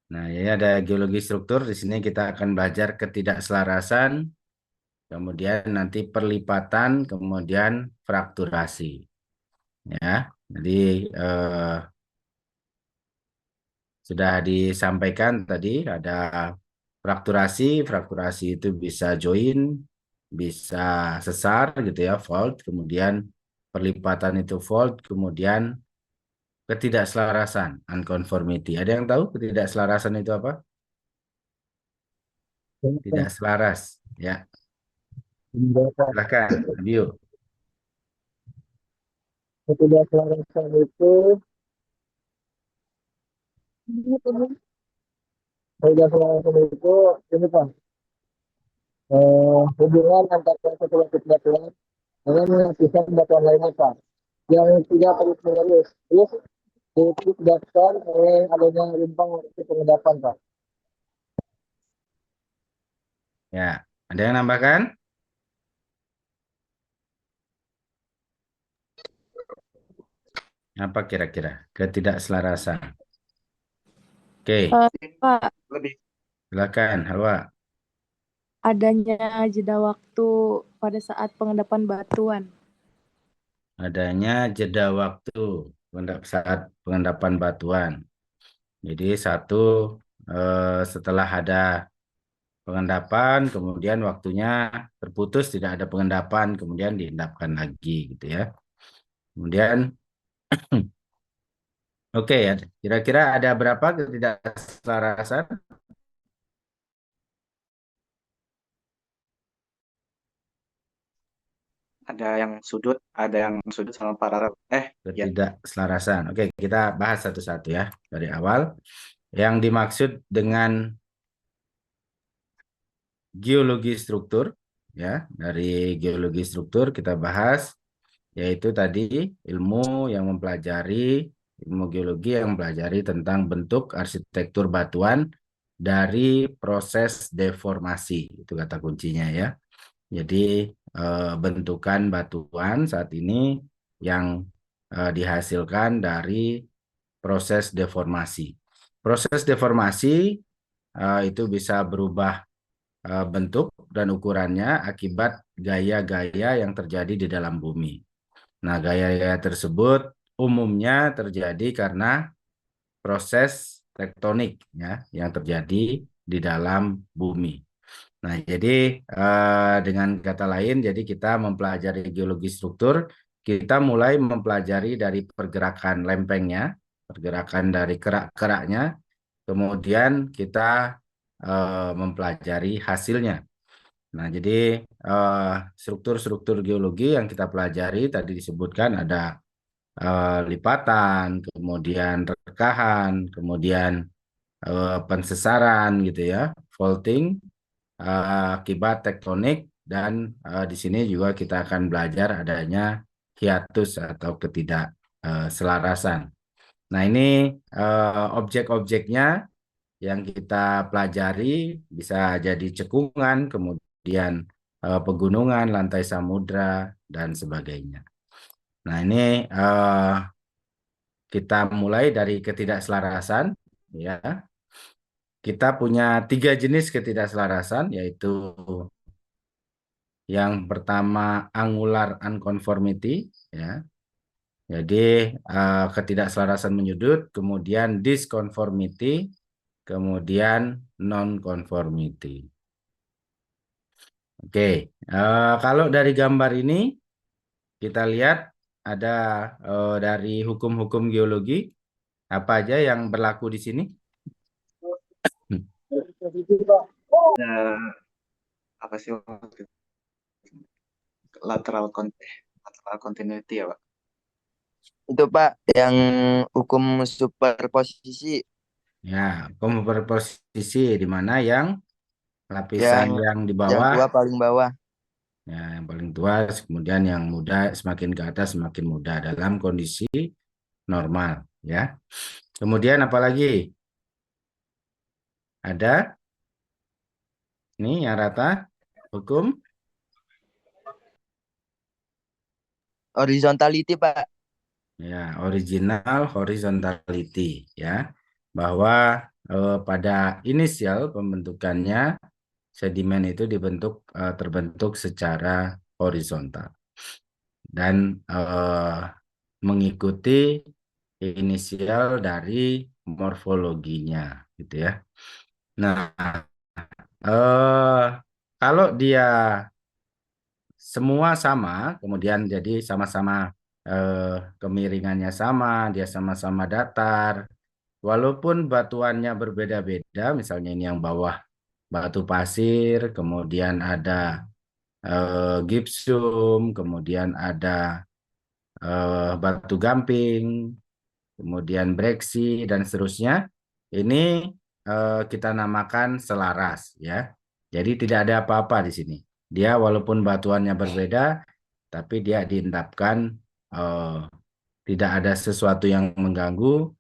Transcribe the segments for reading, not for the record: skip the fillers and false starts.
Nah, ini ada geologi struktur. Di sini kita akan belajar ketidakselarasan, kemudian nanti perlipatan, kemudian frakturasi. Ya, jadi sudah disampaikan tadi ada frakturasi. Frakturasi itu bisa join, bisa sesar gitu ya, fault. Kemudian perlipatan itu fault, kemudian ketidakselarasan, unconformity. Ada yang tahu ketidakselarasan itu apa? Tidak selaras. Ya, silakan, Abiu. Ketidakselarasan itu, ketidakselarasan itu ini Pak, hubungan antara satu batuan dengan lapisan batuan lainnya Pak, yang tidak terus menerus. Terus disebabkan oleh adanya limpang waktu pengendapan Pak. Ya, ada yang nambahkan? Apa kira-kira ketidakselarasan? Oke, Pak, silakan, Halwa. adanya jeda waktu pada saat pengendapan batuan. Adanya jeda waktu saat pengendapan batuan. Jadi satu setelah ada pengendapan, kemudian waktunya terputus, tidak ada pengendapan, kemudian diendapkan lagi, gitu ya. Kemudian, oke ya, kira-kira ada berapa ketidakselarasan? Ada yang sudut, ada yang sudut sama paralel. Ya. Ketidakselarasan. Oke, kita bahas satu-satu ya dari awal. Yang dimaksud dengan geologi struktur, ya, dari geologi struktur kita bahas, yaitu tadi ilmu yang mempelajari, ilmu geologi yang mempelajari tentang bentuk arsitektur batuan dari proses deformasi, itu kata kuncinya ya. Jadi bentukan batuan saat ini yang dihasilkan dari proses deformasi. Proses deformasi itu bisa berubah bentuk dan ukurannya akibat gaya-gaya yang terjadi di dalam bumi. Nah, gaya-gaya tersebut umumnya terjadi karena proses tektonik ya yang terjadi di dalam bumi. Nah, jadi dengan kata lain, jadi kita mempelajari geologi struktur, kita mulai mempelajari dari pergerakan lempengnya, pergerakan dari kerak-keraknya, kemudian kita mempelajari hasilnya. Nah, jadi struktur-struktur geologi yang kita pelajari tadi disebutkan ada lipatan, kemudian rekahan, kemudian pensesaran gitu ya, faulting, akibat tektonik, dan di sini juga kita akan belajar adanya hiatus atau ketidakselarasan. Nah, ini objek-objeknya yang kita pelajari bisa jadi cekungan, kemudian pegunungan, lantai samudra, dan sebagainya. Nah, ini kita mulai dari ketidakselarasan, ya. Kita punya 3 jenis ketidakselarasan, yaitu yang pertama angular unconformity, ya. Jadi ketidakselarasan menyudut, kemudian disconformity, kemudian nonconformity. Oke, kalau dari gambar ini kita lihat ada dari hukum-hukum geologi apa aja yang berlaku di sini? Apa sih lateral continuity ya Pak? Itu Pak yang hukum superposisi Ya, hukum superposisi di mana yang lapisan yang yang di yang bawah, tua paling bawah. ya, yang paling tua, kemudian yang muda semakin ke atas semakin muda dalam kondisi normal, ya. Kemudian apalagi ada ini yang rata hukum Horizontality Pak. ya original horizontality, ya, bahwa pada inisial pembentukannya sedimen itu terbentuk secara horizontal dan mengikuti inisial dari morfologinya, gitu ya. Nah, kalau dia semua sama, kemudian jadi sama-sama kemiringannya sama, dia sama-sama datar, walaupun batuannya berbeda-beda, misalnya ini yang bawah batu pasir, kemudian ada gipsum, kemudian ada batu gamping, kemudian breksi dan seterusnya. Ini kita namakan selaras, ya. Jadi tidak ada apa-apa di sini. Dia walaupun batuannya berbeda, tapi dia diendapkan, tidak ada sesuatu yang mengganggu.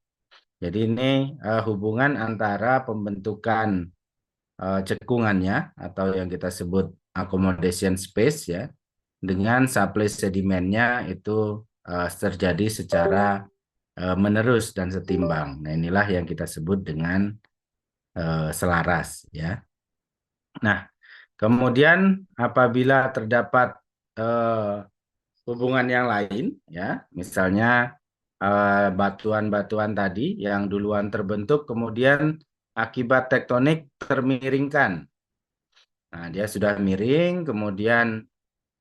Jadi ini hubungan antara pembentukan cekungannya atau yang kita sebut accommodation space, ya, dengan supply sedimennya itu terjadi secara menerus dan setimbang. Nah, inilah yang kita sebut dengan selaras, ya. Nah, kemudian apabila terdapat hubungan yang lain, ya, misalnya batuan-batuan tadi yang duluan terbentuk kemudian akibat tektonik termiringkan. Nah, dia sudah miring, kemudian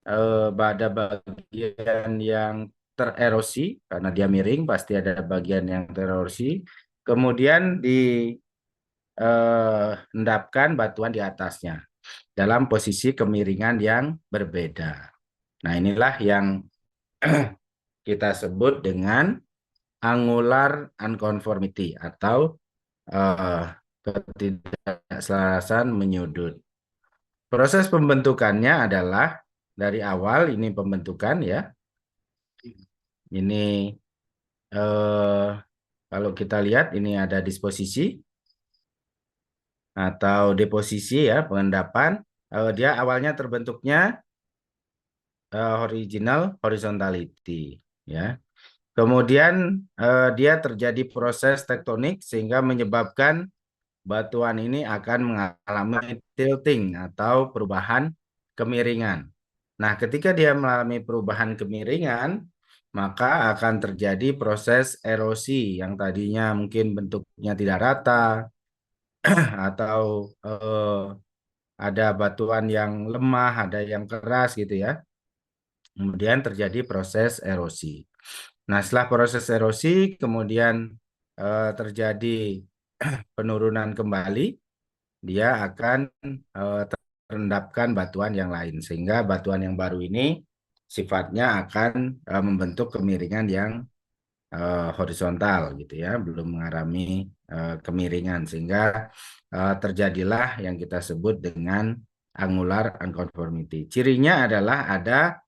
ada bagian yang tererosi, karena dia miring pasti ada bagian yang tererosi, kemudian diendapkan batuan di atasnya dalam posisi kemiringan yang berbeda. Nah, inilah yang kita sebut dengan angular unconformity atau ketidakselarasan menyudut. Proses pembentukannya adalah dari awal ini pembentukan, ya. Ini kalau kita lihat ini ada disposisi atau deposisi, ya, pengendapan. Dia awalnya terbentuknya original horizontality, ya. Kemudian dia terjadi proses tektonik sehingga menyebabkan batuan ini akan mengalami tilting atau perubahan kemiringan. Nah, ketika dia mengalami perubahan kemiringan, maka akan terjadi proses erosi yang tadinya mungkin bentuknya tidak rata atau ada batuan yang lemah, ada yang keras, gitu ya. Kemudian terjadi proses erosi. Nah, setelah proses erosi, kemudian terjadi penurunan kembali, dia akan terendapkan batuan yang lain. Sehingga batuan yang baru ini sifatnya akan membentuk kemiringan yang horizontal, gitu ya, belum mengalami kemiringan. Sehingga terjadilah yang kita sebut dengan angular unconformity. Cirinya adalah ada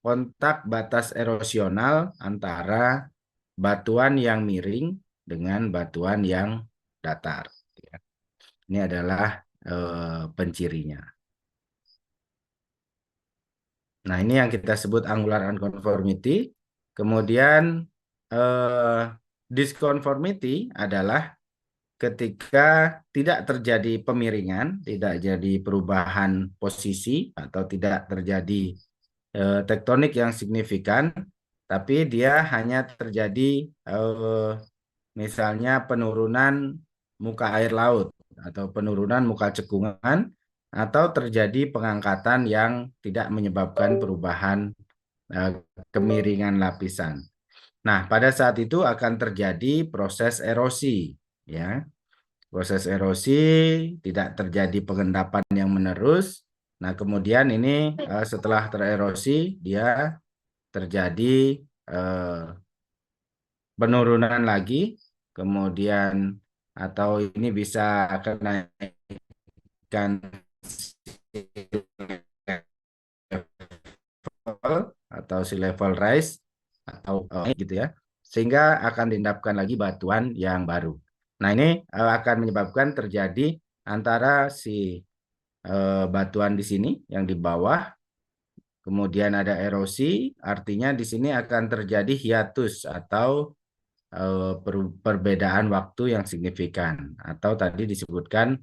kontak batas erosional antara batuan yang miring dengan batuan yang datar. Ini adalah pencirinya. Nah, ini yang kita sebut angular unconformity. Kemudian disconformity adalah ketika tidak terjadi pemiringan, tidak jadi perubahan posisi atau tidak terjadi tektonik yang signifikan, tapi dia hanya terjadi misalnya penurunan muka air laut atau penurunan muka cekungan atau terjadi pengangkatan yang tidak menyebabkan perubahan kemiringan lapisan. Nah, pada saat itu akan terjadi proses erosi, ya. Proses erosi, tidak terjadi pengendapan yang menerus. Nah, kemudian ini setelah tererosi, dia terjadi penurunan lagi, kemudian atau ini bisa kenaikan level atau si level rise atau gitu ya, sehingga akan diendapkan lagi batuan yang baru. Nah, ini akan menyebabkan terjadi antara si batuan di sini yang di bawah, kemudian ada erosi, artinya di sini akan terjadi hiatus atau perbedaan waktu yang signifikan, atau tadi disebutkan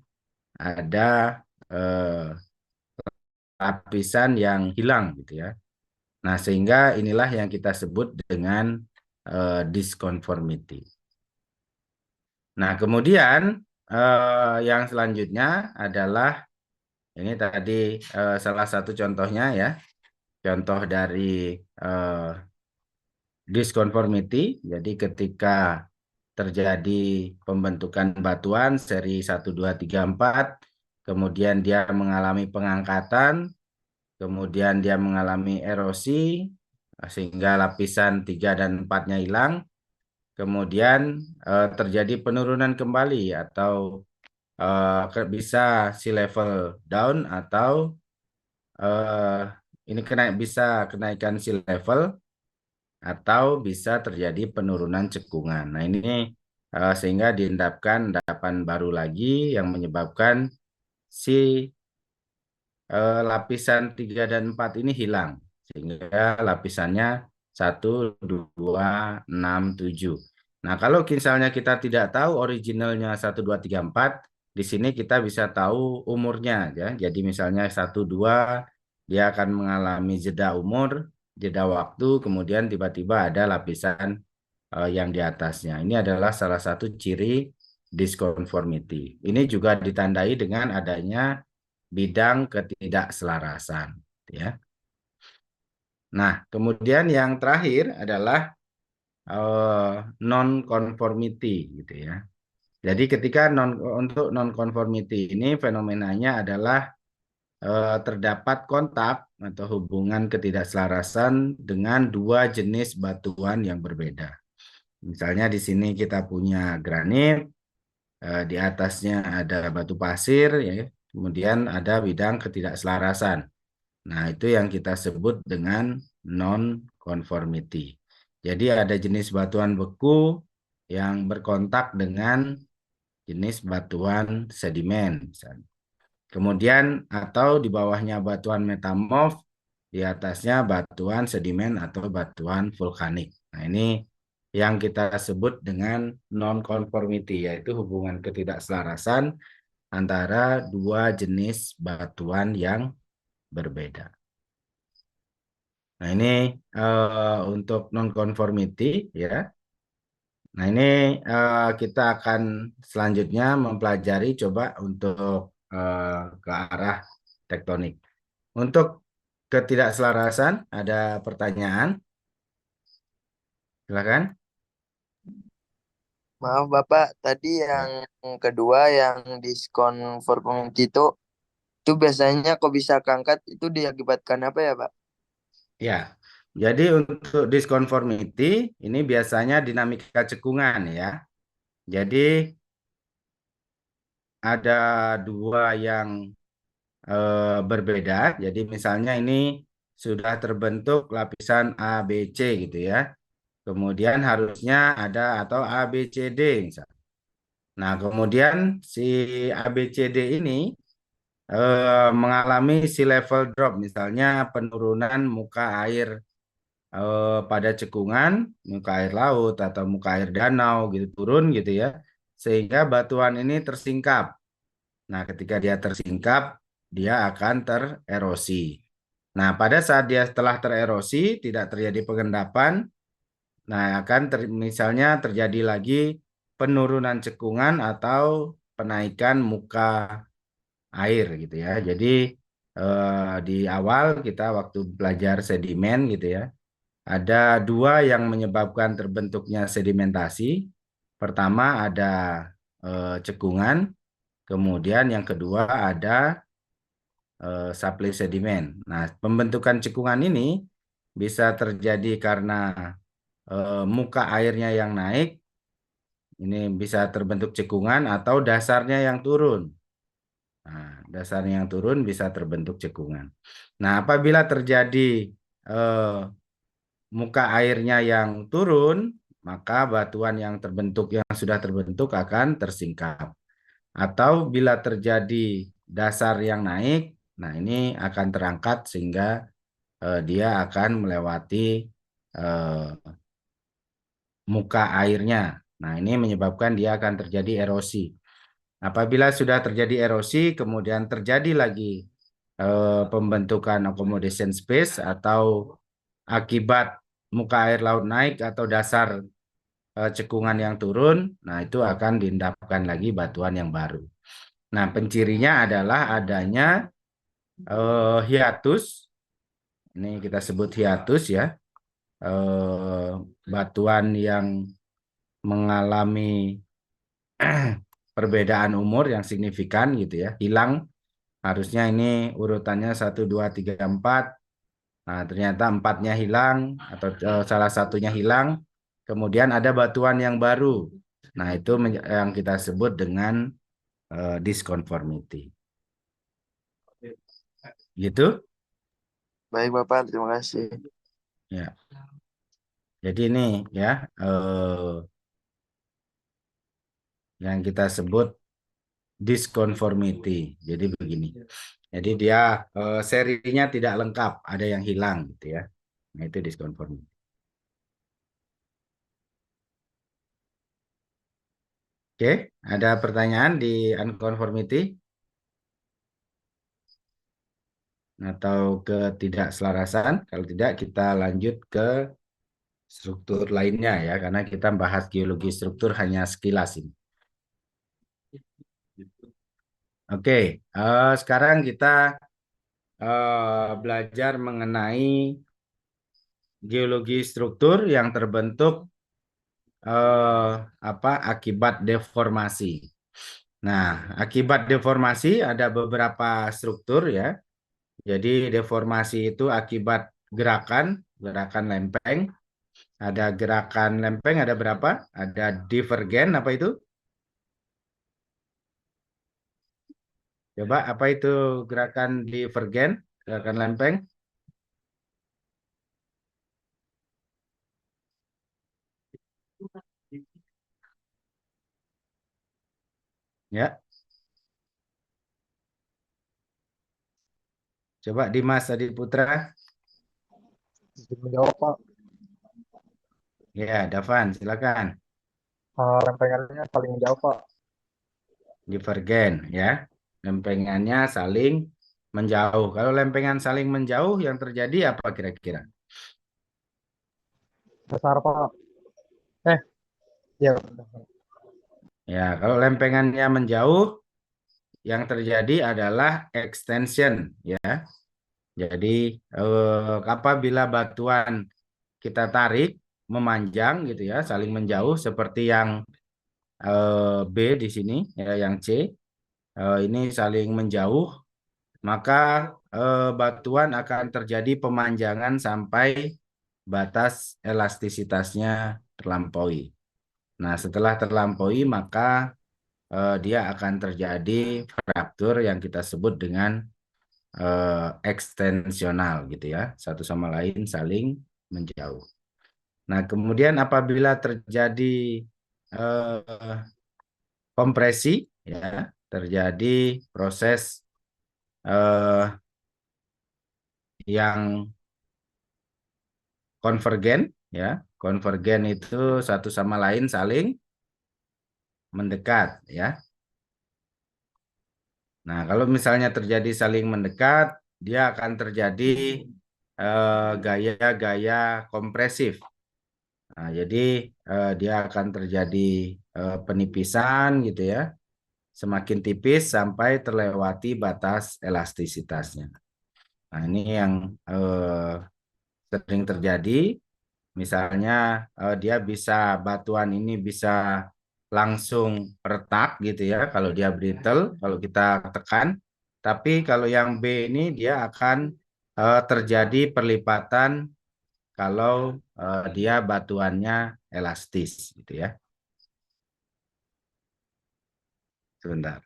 ada eh, lapisan yang hilang gitu ya. Nah, sehingga inilah yang kita sebut dengan disconformity. Nah, kemudian yang selanjutnya adalah ini tadi salah satu contohnya ya, contoh dari disconformity. Jadi ketika terjadi pembentukan batuan seri 1, 2, 3, 4, kemudian dia mengalami pengangkatan, kemudian dia mengalami erosi, sehingga lapisan 3 dan 4-nya hilang, kemudian terjadi penurunan kembali atau bisa sea level down atau ini bisa kenaikan sea level atau bisa terjadi penurunan cekungan. Nah, ini sehingga diendapkan endapan baru lagi yang menyebabkan si lapisan 3 dan 4 ini hilang. Sehingga lapisannya 1, 2, 6, 7. Nah, kalau misalnya kita tidak tahu originalnya 1, 2, 3, 4, di sini kita bisa tahu umurnya ya. Jadi misalnya 1, 2 dia akan mengalami jeda umur, jeda waktu, kemudian tiba-tiba ada lapisan yang di atasnya. Ini adalah salah satu ciri disconformity. Ini juga ditandai dengan adanya bidang ketidakselarasan, ya. Nah, kemudian yang terakhir adalah non-conformity, gitu ya. Jadi ketika untuk non-conformity ini fenomenanya adalah terdapat kontak atau hubungan ketidakselarasan dengan dua jenis batuan yang berbeda. Misalnya di sini kita punya granit, di atasnya ada batu pasir, ya. Kemudian ada bidang ketidakselarasan. Nah, itu yang kita sebut dengan non-conformity. Jadi ada jenis batuan beku yang berkontak dengan jenis batuan sedimen. Kemudian atau di bawahnya batuan metamorf, di atasnya batuan sedimen atau batuan vulkanik. Nah, ini yang kita sebut dengan non-conformity, yaitu hubungan ketidakselarasan antara dua jenis batuan yang berbeda. Nah, ini untuk non-conformity ya. Nah, ini kita akan selanjutnya mempelajari coba untuk ke arah tektonik. Untuk ketidakselarasan, ada pertanyaan? Silakan. Maaf Bapak, tadi yang kedua yang diskon for community itu biasanya kok bisa keangkat itu diakibatkan apa ya Pak? Ya, jadi untuk disconformity ini biasanya dinamika cekungan ya. Jadi ada dua yang berbeda. Jadi misalnya ini sudah terbentuk lapisan A, B, C gitu ya. Kemudian harusnya ada atau A, B, C, D misalnya. Nah, kemudian si A, B, C, D ini mengalami sea level drop, misalnya penurunan muka air pada cekungan, muka air laut atau muka air danau gitu turun gitu ya, sehingga batuan ini tersingkap. Nah, ketika dia tersingkap, dia akan tererosi. Nah, pada saat dia telah tererosi, tidak terjadi pengendapan, nah akan misalnya terjadi lagi penurunan cekungan atau penaikan muka air gitu ya. Jadi di awal kita waktu belajar sedimen gitu ya, ada dua yang menyebabkan terbentuknya sedimentasi. Pertama ada cekungan, kemudian yang kedua ada supply sedimen. Nah, pembentukan cekungan ini bisa terjadi karena muka airnya yang naik, ini bisa terbentuk cekungan atau dasarnya yang turun. Nah, dasarnya yang turun bisa terbentuk cekungan. Nah, apabila terjadi muka airnya yang turun, maka batuan yang sudah terbentuk akan tersingkap. Atau bila terjadi dasar yang naik, nah ini akan terangkat sehingga dia akan melewati muka airnya. Nah, ini menyebabkan dia akan terjadi erosi. Apabila sudah terjadi erosi, kemudian terjadi lagi pembentukan accommodation space atau akibat muka air laut naik atau dasar cekungan yang turun, nah itu akan diendapkan lagi batuan yang baru. Nah, pencirinya adalah adanya hiatus. Ini kita sebut hiatus ya. Batuan yang mengalami perbedaan umur yang signifikan gitu ya, hilang. Harusnya ini urutannya 1, 2, 3, 4. Nah, ternyata 4-nya hilang atau salah satunya hilang. Kemudian ada batuan yang baru. Nah, itu yang kita sebut dengan disconformity. Gitu? Baik Bapak, terima kasih. Ya. Jadi ini ya yang kita sebut disconformity. Jadi begini. Jadi dia serinya tidak lengkap, ada yang hilang gitu ya. Nah, itu disconformity. Oke, ada pertanyaan di unconformity atau ketidakselarasan? Kalau tidak, kita lanjut ke struktur lainnya ya, karena kita bahas geologi struktur hanya sekilas ini. Oke, sekarang kita belajar mengenai geologi struktur yang terbentuk akibat deformasi. Nah, akibat deformasi ada beberapa struktur ya. Jadi deformasi itu akibat gerakan lempeng. Ada gerakan lempeng ada berapa? Ada divergen, apa itu? Coba apa itu gerakan divergen, gerakan lempeng? Ya, coba Dimas Adiputra. Izin menjawab Pak. Ya, Davan, silakan. Lempengannya saling menjawab Pak. Divergen, ya. Lempengannya saling menjauh. Kalau lempengan saling menjauh, yang terjadi apa kira-kira? Besar Pak. Ya. Ya, kalau lempengannya menjauh, yang terjadi adalah extension, ya. Jadi apabila batuan kita tarik memanjang gitu ya, saling menjauh seperti yang B di sini, ya, yang C, ini saling menjauh, maka batuan akan terjadi pemanjangan sampai batas elastisitasnya terlampaui. Nah, setelah terlampaui, maka dia akan terjadi fraktur yang kita sebut dengan ekstensional gitu ya, satu sama lain saling menjauh. Nah, kemudian apabila terjadi eh, kompresi, ya, terjadi proses eh, yang konvergen, ya, konvergen itu satu sama lain saling mendekat, ya. Nah, kalau misalnya terjadi saling mendekat, dia akan terjadi gaya-gaya kompresif. Nah, jadi dia akan terjadi penipisan gitu ya, semakin tipis sampai terlewati batas elastisitasnya. Nah, ini yang sering terjadi. Misalnya dia bisa batuan ini bisa langsung retak gitu ya kalau dia brittle, kalau kita tekan. Tapi kalau yang B ini dia akan terjadi perlipatan kalau dia batuannya elastis gitu ya. Sebentar.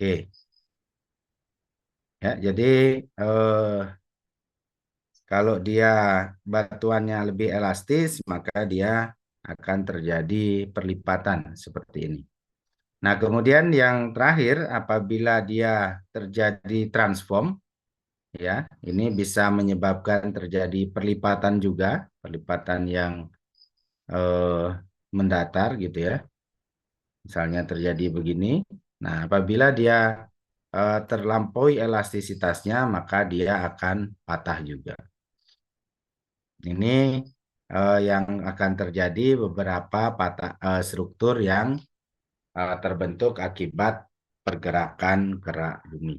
Oke. Ya, jadi eh, kalau dia batuannya lebih elastis, maka dia akan terjadi perlipatan seperti ini. Nah, kemudian yang terakhir apabila dia terjadi transform, ya, ini bisa menyebabkan terjadi perlipatan juga, perlipatan yang mendatar gitu ya. Misalnya terjadi begini. Nah, apabila dia terlampaui elastisitasnya, maka dia akan patah juga. Ini yang akan terjadi beberapa struktur yang terbentuk akibat pergerakan kerak bumi.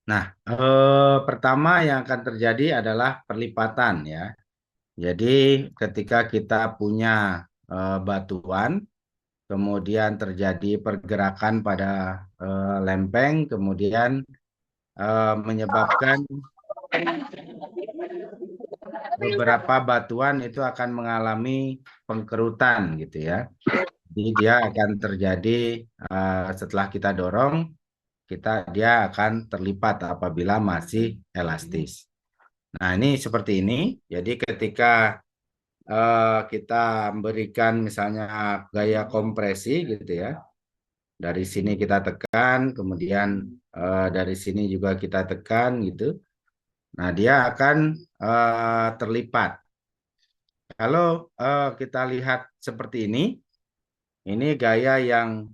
Nah, pertama yang akan terjadi adalah perlipatan ya. Jadi ketika kita punya batuan, kemudian terjadi pergerakan pada lempeng, kemudian menyebabkan beberapa batuan itu akan mengalami pengkerutan gitu ya. Jadi dia akan terjadi setelah kita dorong, dia akan terlipat apabila masih elastis. Nah, ini seperti ini. Jadi ketika kita memberikan misalnya gaya kompresi gitu ya. Dari sini kita tekan, kemudian dari sini juga kita tekan gitu. Nah, dia akan terlipat. Kalau kita lihat seperti ini gaya yang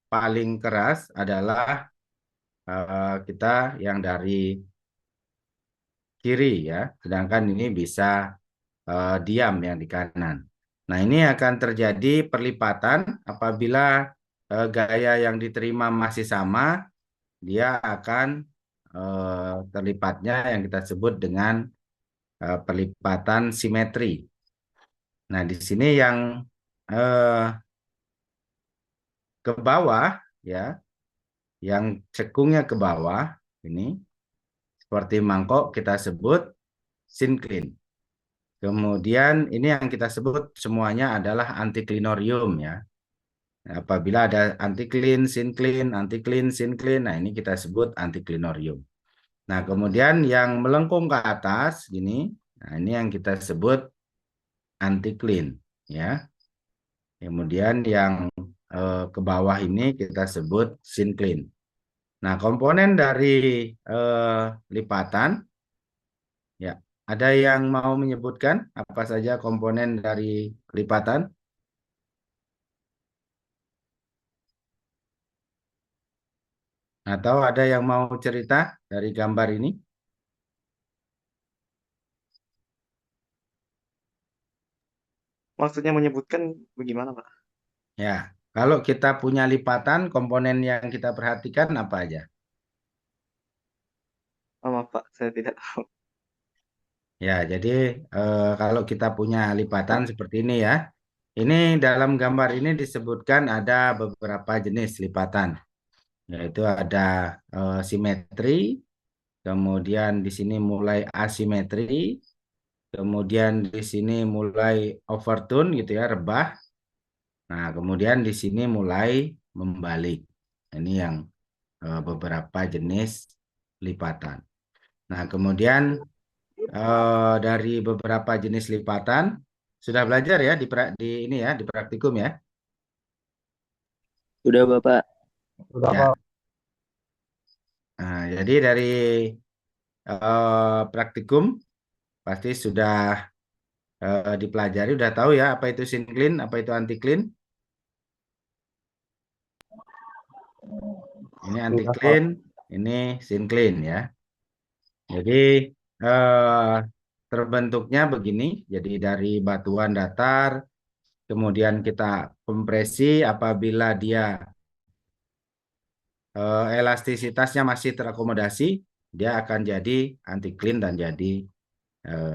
paling keras adalah kita yang dari kiri ya, sedangkan ini bisa diam yang di kanan. Nah, ini akan terjadi perlipatan apabila gaya yang diterima masih sama, dia akan terlipatnya yang kita sebut dengan perlipatan simetri. Nah, di sini yang ke bawah ya, yang cekungnya ke bawah ini seperti mangkok kita sebut sinkline. Kemudian ini yang kita sebut semuanya adalah antiklinorium ya. Apabila ada antikline, sinkline, nah ini kita sebut antiklinorium. Nah, kemudian yang melengkung ke atas gini, nah ini yang kita sebut antikline ya. Kemudian yang ke bawah ini kita sebut sinkline. Nah, komponen dari lipatan ya, ada yang mau menyebutkan apa saja komponen dari lipatan? Atau ada yang mau cerita dari gambar ini? Maksudnya menyebutkan bagaimana, Pak? Ya, kalau kita punya lipatan, komponen yang kita perhatikan apa aja? Oh, maaf, Pak, saya tidak tahu. Ya, jadi kalau kita punya lipatan seperti ini ya, ini dalam gambar ini disebutkan ada beberapa jenis lipatan, yaitu ada simetri, kemudian di sini mulai asimetri, kemudian di sini mulai overtone gitu ya, rebah. Nah, kemudian di sini mulai membalik. Ini yang beberapa jenis lipatan. Nah, kemudian dari beberapa jenis lipatan sudah belajar ya di ini ya di praktikum ya. Udah Bapak. Sudah Ya. Pak. Nah, jadi dari praktikum pasti sudah dipelajari, udah tahu ya apa itu sinkline, apa itu antikline. Ini Sudah Pak. antikline, ini sinkline ya. Jadi terbentuknya begini, jadi dari batuan datar, kemudian kita kompresi apabila dia elastisitasnya masih terakomodasi, dia akan jadi antikline dan jadi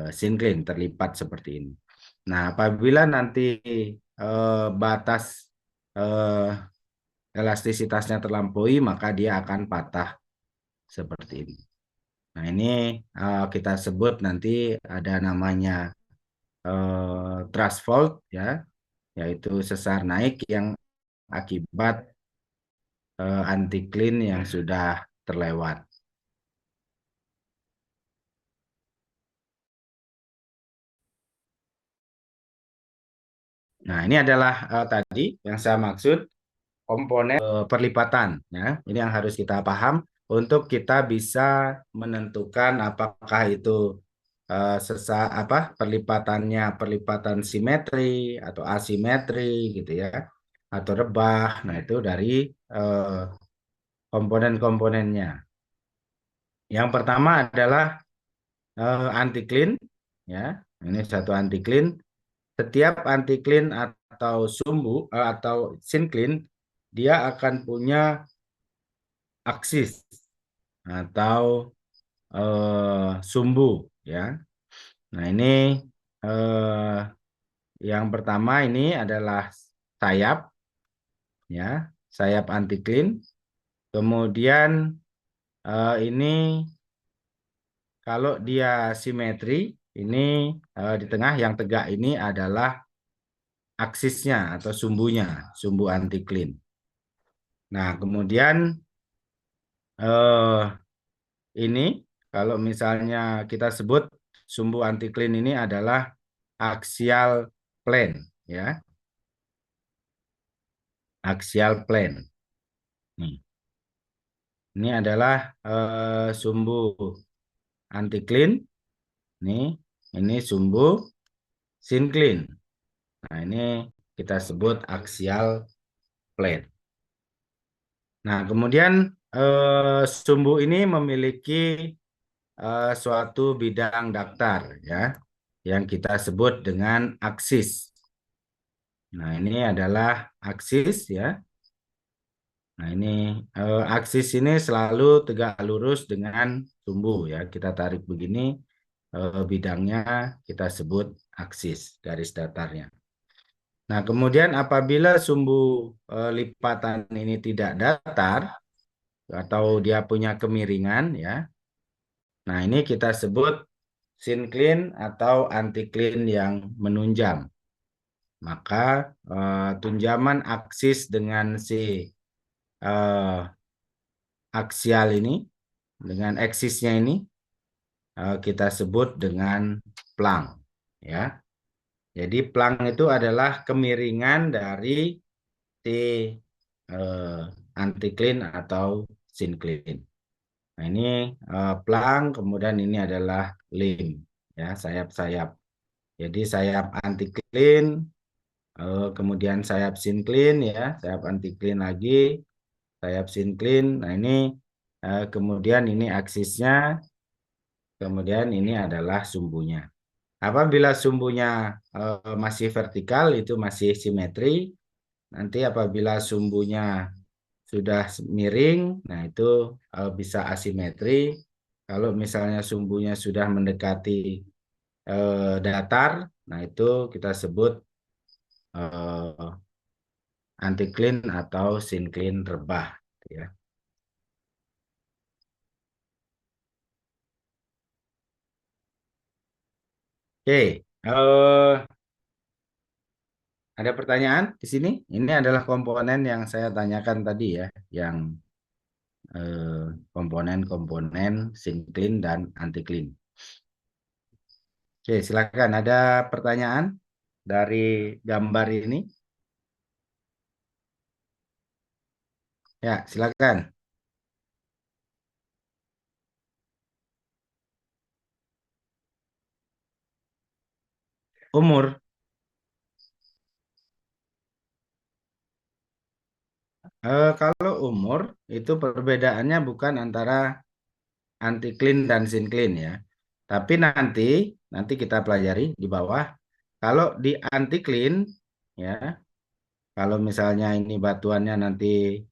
sinkline, terlipat seperti ini. Nah, apabila nanti batas elastisitasnya terlampaui, maka dia akan patah seperti ini. Nah, ini kita sebut nanti ada namanya thrust fault ya, yaitu sesar naik yang akibat antikline yang sudah terlewat. Nah, ini adalah tadi yang saya maksud komponen perlipatan, ya. Ini yang harus kita paham untuk kita bisa menentukan apakah itu perlipatan simetri atau asimetri gitu ya, atau rebah. Nah, itu dari komponen-komponennya. Yang pertama adalah antiklin, ya. Ini satu antiklin. Setiap antiklin atau atau sinklin dia akan punya aksis atau sumbu, ya. Nah, ini eh, yang pertama ini adalah sayap, ya, sayap antiklin. Kemudian ini kalau dia simetri, ini di tengah yang tegak ini adalah aksisnya atau sumbunya, sumbu antiklin. Nah, kemudian ini kalau misalnya kita sebut sumbu antiklin ini adalah axial plane, ya, axial plane. Nih, ini adalah sumbu antiklin. Ini sumbu sinklin. Nah, ini kita sebut axial plane. Nah, kemudian sumbu ini memiliki suatu bidang datar, ya, yang kita sebut dengan aksis. Nah, ini adalah aksis, ya. Nah, ini aksis ini selalu tegak lurus dengan sumbu, ya. Kita tarik begini, bidangnya kita sebut aksis, garis datarnya. Nah, kemudian apabila sumbu lipatan ini tidak datar atau dia punya kemiringan, ya. Nah, ini kita sebut sinklin atau antiklin yang menunjam. Maka tunjaman aksis dengan si aksial ini, dengan eksisnya ini, kita sebut dengan plang, ya. Jadi plang itu adalah kemiringan dari si antiklin atau sinklin. Nah, ini plang, kemudian ini adalah limb, ya, sayap-sayap. Jadi sayap antiklin, kemudian sayap sinklin, ya, sayap antiklin lagi, sayap sinklin. Nah, ini kemudian ini aksisnya, kemudian ini adalah sumbunya. Apabila sumbunya masih vertikal, itu masih simetri. Nanti apabila sumbunya sudah miring, nah itu bisa asimetri. Kalau misalnya sumbunya sudah mendekati datar, nah itu kita sebut antiklin atau sinklin rebah, ya. Oke, ada pertanyaan di sini? Ini adalah komponen yang saya tanyakan tadi, ya, yang komponen-komponen sinklin dan antiklin. Oke, silakan. Ada pertanyaan dari gambar ini? Ya, silakan. Umur. Kalau umur itu perbedaannya bukan antara antiklin dan sinklin, ya. Tapi nanti kita pelajari di bawah. Kalau di antiklin, ya, kalau misalnya ini batuannya nanti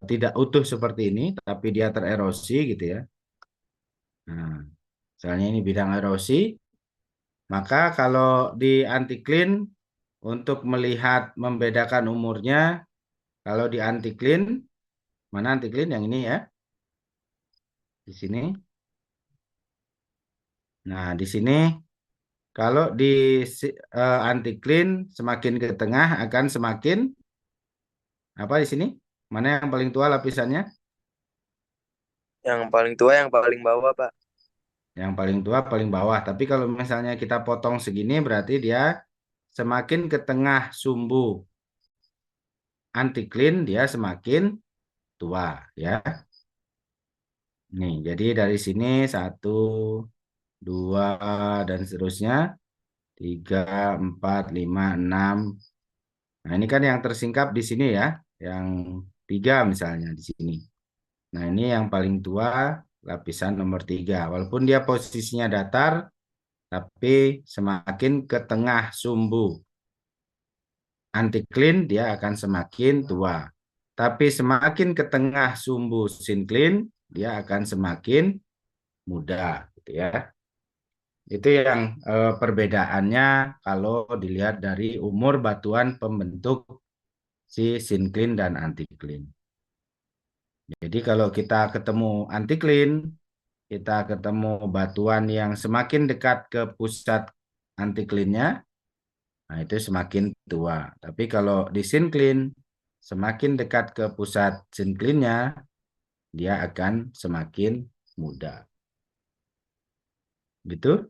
tidak utuh seperti ini, tapi dia tererosi gitu, ya. Nah, misalnya ini bidang erosi, maka kalau di antiklin untuk melihat membedakan umurnya, kalau di antiklin, mana antiklin yang ini, ya, di sini. Nah, di sini kalau di antiklin semakin ke tengah akan semakin apa di sini? Mana yang paling tua lapisannya? Yang paling tua yang paling bawah, Pak. Yang paling tua paling bawah. Tapi kalau misalnya kita potong segini berarti dia semakin ke tengah sumbu anticline dia semakin tua ya. Nih, jadi dari sini 1, 2 dan seterusnya 3, 4, 5, 6. Nah, ini kan yang tersingkap di sini ya, yang 3 misalnya di sini. Nah, ini yang paling tua lapisan nomor 3. Walaupun dia posisinya datar, tapi semakin ke tengah sumbu anticline dia akan semakin tua. Tapi semakin ke tengah sumbu syncline dia akan semakin muda, gitu ya. Itu yang perbedaannya kalau dilihat dari umur batuan pembentuk si syncline dan anticline. Jadi kalau kita ketemu anticline, kita ketemu batuan yang semakin dekat ke pusat anticline-nya, nah itu semakin tua. Tapi kalau di syncline, semakin dekat ke pusat syncline-nya, dia akan semakin muda. Gitu?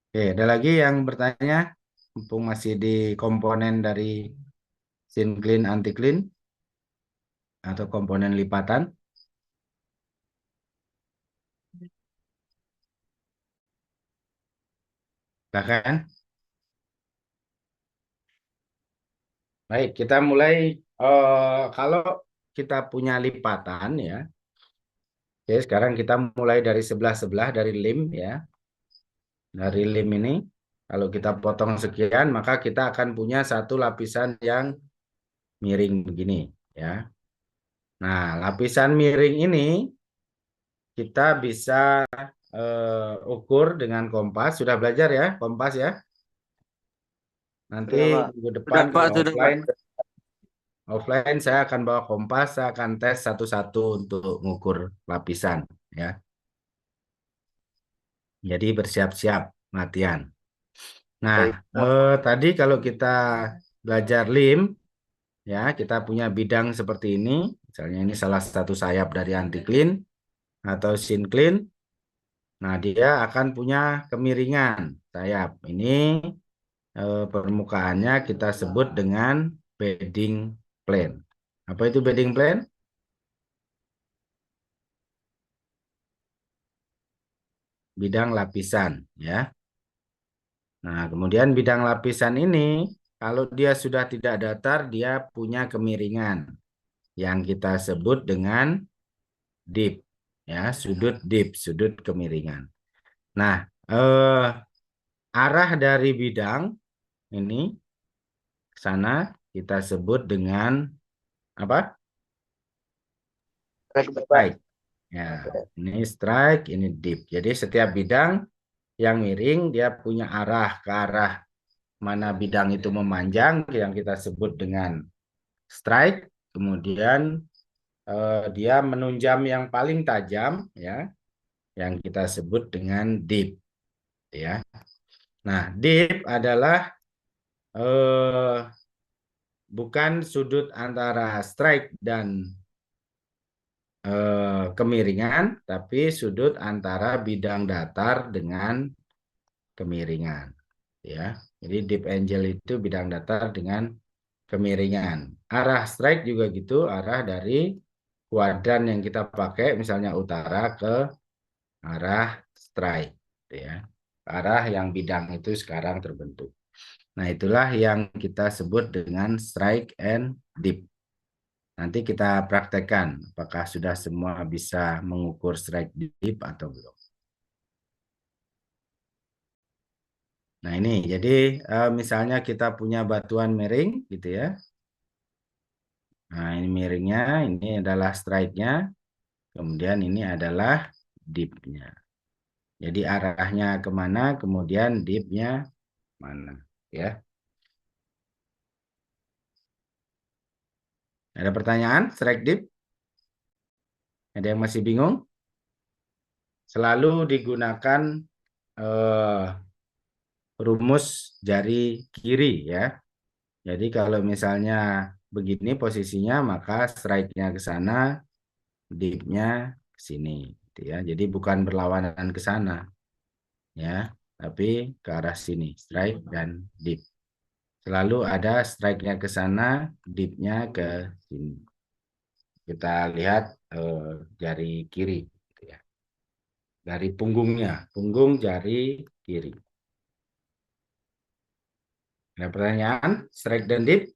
Oke, ada lagi yang bertanya? Mumpung masih di komponen dari syncline anticline atau komponen lipatan. Silakan. Baik, kita mulai kalau kita punya lipatan ya. Oke, sekarang kita mulai dari sebelah-sebelah dari lim ya. Dari lim ini kalau kita potong sekian, maka kita akan punya satu lapisan yang miring begini ya. Nah, lapisan miring ini kita bisa ukur dengan kompas. Sudah belajar ya, kompas ya? Nanti Sudah, Pak. minggu depan Sudah, Pak. kalau Sudah, Pak. offline saya akan bawa kompas, saya akan tes satu-satu untuk mengukur lapisan ya. Jadi bersiap-siap latihan. Nah, Baik. tadi kalau kita belajar lim ya, kita punya bidang seperti ini. Misalnya ini salah satu sayap dari anticline atau syncline. Nah, dia akan punya kemiringan sayap. Ini permukaannya kita sebut dengan bedding plane. Apa itu bedding plane? Bidang lapisan ya. Nah, kemudian bidang lapisan ini kalau dia sudah tidak datar dia punya kemiringan yang kita sebut dengan dip ya, sudut dip, sudut kemiringan. Nah, arah dari bidang ini ke sana kita sebut dengan apa? Strike. Ya, ini strike, ini dip. Jadi setiap bidang yang miring dia punya arah ke arah mana bidang itu memanjang yang kita sebut dengan strike. Kemudian dia menunjam yang paling tajam ya, yang kita sebut dengan dip ya. Nah, dip adalah bukan sudut antara strike dan kemiringan, tapi sudut antara bidang datar dengan kemiringan ya. Jadi deep angle itu bidang datar dengan kemiringan. Arah strike juga gitu, arah dari kuadran yang kita pakai misalnya utara ke arah strike ya. Arah yang bidang itu sekarang terbentuk. Nah, itulah yang kita sebut dengan strike and dip. Nanti kita praktekkan apakah sudah semua bisa mengukur strike dip atau belum. Nah, ini jadi misalnya kita punya batuan miring gitu ya. Nah, ini miringnya, ini adalah strike-nya, kemudian ini adalah dip-nya. Jadi arahnya kemana, kemudian dip-nya mana ya. Ada pertanyaan strike dip? Ada yang masih bingung? Selalu digunakan rumus jari kiri ya. Jadi kalau misalnya begini posisinya maka strike-nya ke sana, dip-nya ke sini gitu ya. Jadi bukan berlawanan ke sana. ya, tapi ke arah sini, strike dan dip. Selalu ada strike-nya ke sana, dip-nya ke sini. Kita lihat jari kiri, gitu ya. Dari punggungnya, punggung jari kiri. Ada pertanyaan? Strike dan dip?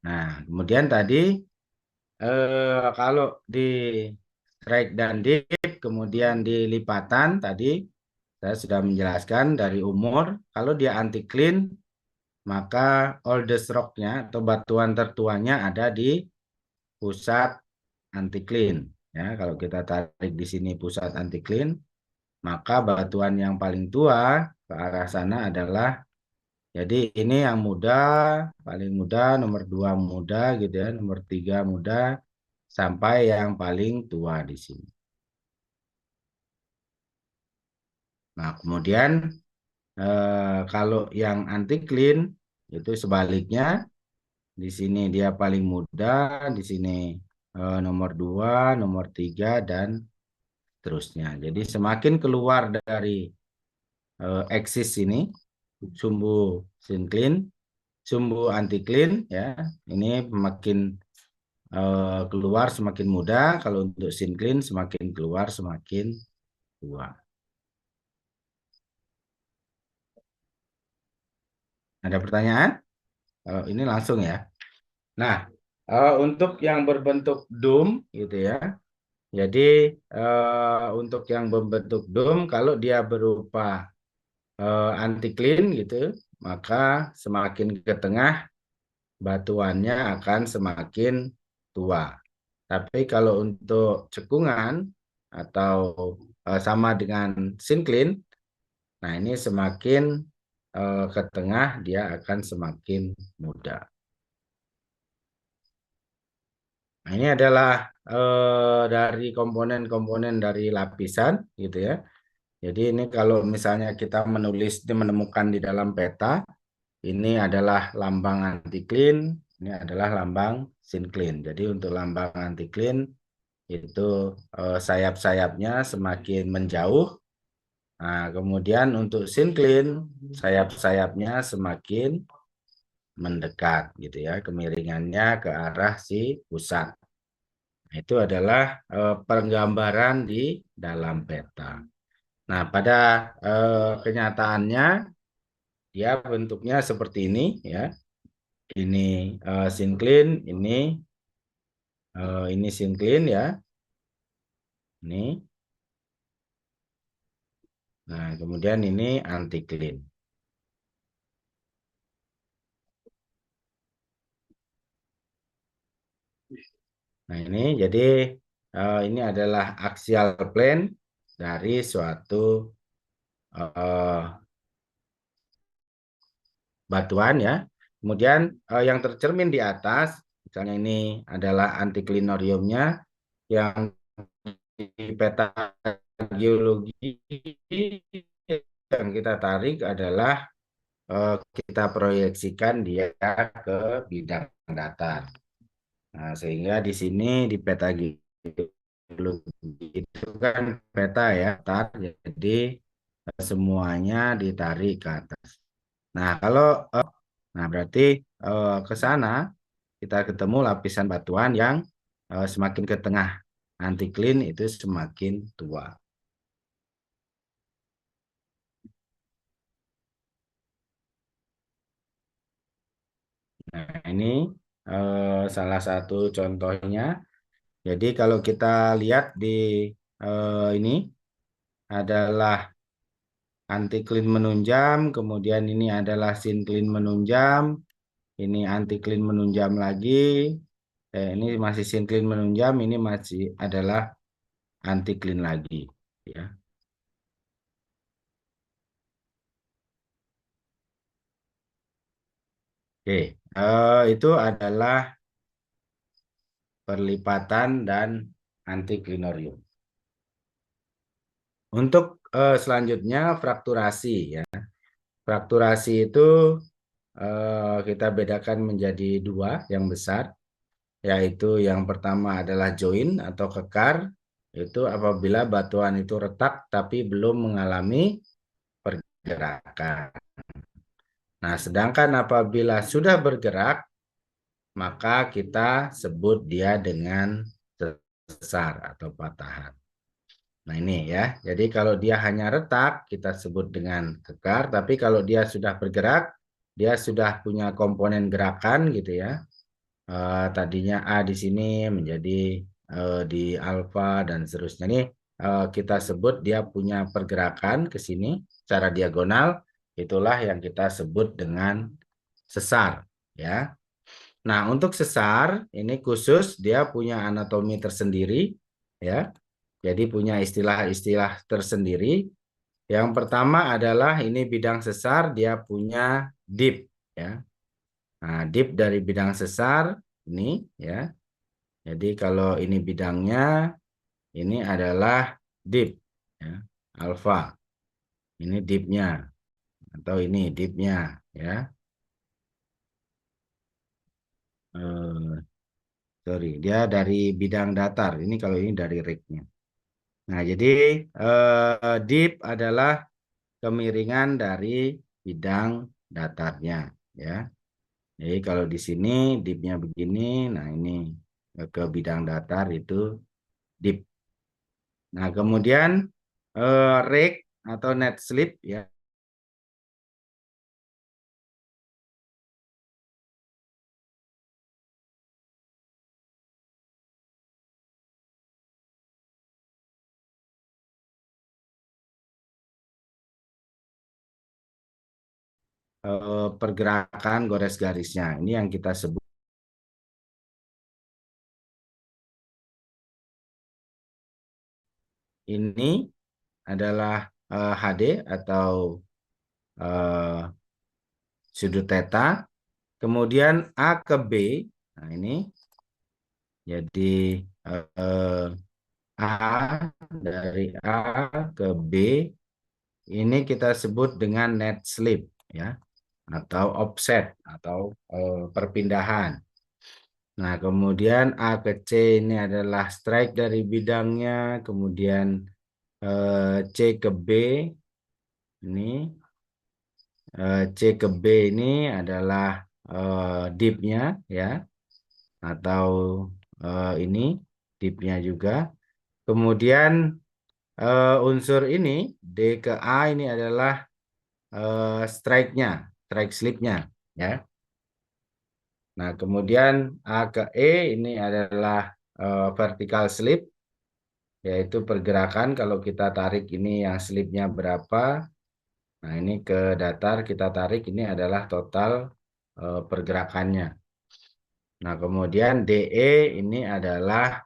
Nah, kemudian tadi kalau di strike dan dip, kemudian di lipatan tadi saya sudah menjelaskan dari umur. Kalau dia anti clean, maka oldest rock-nya atau batuan tertuanya ada di pusat anti clean. Ya, kalau kita tarik di sini pusat anti clean, maka batuan yang paling tua ke arah sana adalah, jadi ini yang muda, paling muda, nomor 2 muda gitu ya, nomor 3 muda, sampai yang paling tua di sini. Nah, kemudian kalau yang anti clean itu sebaliknya, di sini dia paling muda, di sini nomor 2, nomor 3 dan seterusnya. Jadi semakin keluar dari eksis ini, sumbu sinclean, sumbu anti clean ya, ini makin keluar semakin muda, kalau untuk sinclean semakin keluar semakin tua. Ada pertanyaan? Ini langsung ya. Nah, untuk yang berbentuk dome gitu ya. Jadi untuk yang berbentuk dome, kalau dia berupa anti clean gitu, maka semakin ke tengah batuannya akan semakin tua. Tapi kalau untuk cekungan atau sama dengan sinclean, nah ini semakin ke tengah dia akan semakin muda. Nah, ini adalah dari komponen-komponen dari lapisan gitu ya. Jadi ini kalau misalnya kita menemukan di dalam peta, ini adalah lambang anti clean, ini adalah lambang sinclean. Jadi untuk lambang anti clean itu sayap-sayapnya semakin menjauh. Nah, kemudian untuk sinclean sayap-sayapnya semakin mendekat gitu ya, kemiringannya ke arah si pusat. Itu adalah penggambaran di dalam peta. Nah, pada kenyataannya dia bentuknya seperti ini ya. Ini sinclean, ini sinclean ya. Ini. Nah, kemudian ini anti clean. Nah, ini jadi ini adalah axial plane dari suatu batuan ya. Kemudian yang tercermin di atas, misalnya ini adalah antiklinoriumnya, yang di peta geologi yang kita tarik adalah kita proyeksikan dia ke bidang datar. Nah, sehingga di sini di peta geologi itu kan peta ya, datar, jadi semuanya ditarik ke atas. Nah, kalau nah berarti ke sana kita ketemu lapisan batuan yang semakin ke tengah. Anti clean itu semakin tua. Nah, ini salah satu contohnya. Jadi kalau kita lihat di ini adalah anti clean menunjam, kemudian ini adalah sinclean menunjam, ini anti clean menunjam lagi, ini masih sinclean menunjam, ini masih adalah anti clean lagi, ya. Oke, itu adalah perlipatan dan anti clinorium. Untuk selanjutnya frakturasi ya. Frakturasi itu kita bedakan menjadi dua yang besar, yaitu yang pertama adalah join atau kekar, itu apabila batuan itu retak tapi belum mengalami pergerakan. Nah, sedangkan apabila sudah bergerak, maka kita sebut dia dengan sesar atau patahan. Nah, ini ya. Jadi kalau dia hanya retak, kita sebut dengan kekar. Tapi kalau dia sudah bergerak, dia sudah punya komponen gerakan gitu ya. Tadinya A di sini menjadi di alfa dan seterusnya. Ini kita sebut dia punya pergerakan ke sini secara diagonal. Itulah yang kita sebut dengan sesar ya. Nah, untuk sesar ini khusus dia punya anatomi tersendiri ya. Jadi punya istilah-istilah tersendiri. Yang pertama adalah ini bidang sesar dia punya dip ya. Nah, dip dari bidang sesar ini ya. Jadi kalau ini bidangnya ini adalah dip ya. Alfa. Ini dipnya atau ini dipnya ya. Sorry, dia dari bidang datar. Ini kalau ini dari rignya. Nah, jadi dip adalah kemiringan dari bidang datarnya ya. Jadi kalau di sini dipnya begini, nah ini ke bidang datar itu dip. Nah, kemudian rake atau net slip ya. Pergerakan gores garisnya. Ini yang kita sebut. Ini adalah HD atau sudut theta. Kemudian A ke B. Nah, ini jadi A dari A ke B ini kita sebut dengan net slip ya atau offset atau perpindahan. Nah, kemudian A ke C ini adalah strike dari bidangnya, kemudian C ke B ini C ke B ini adalah dipnya ya atau ini dipnya juga. Kemudian unsur ini D ke A ini adalah strike-nya, strike slip-nya ya. Nah, kemudian A ke E ini adalah vertical slip, yaitu pergerakan kalau kita tarik ini yang slipnya berapa. Nah, ini ke datar kita tarik ini adalah total pergerakannya. Nah, kemudian DE ini adalah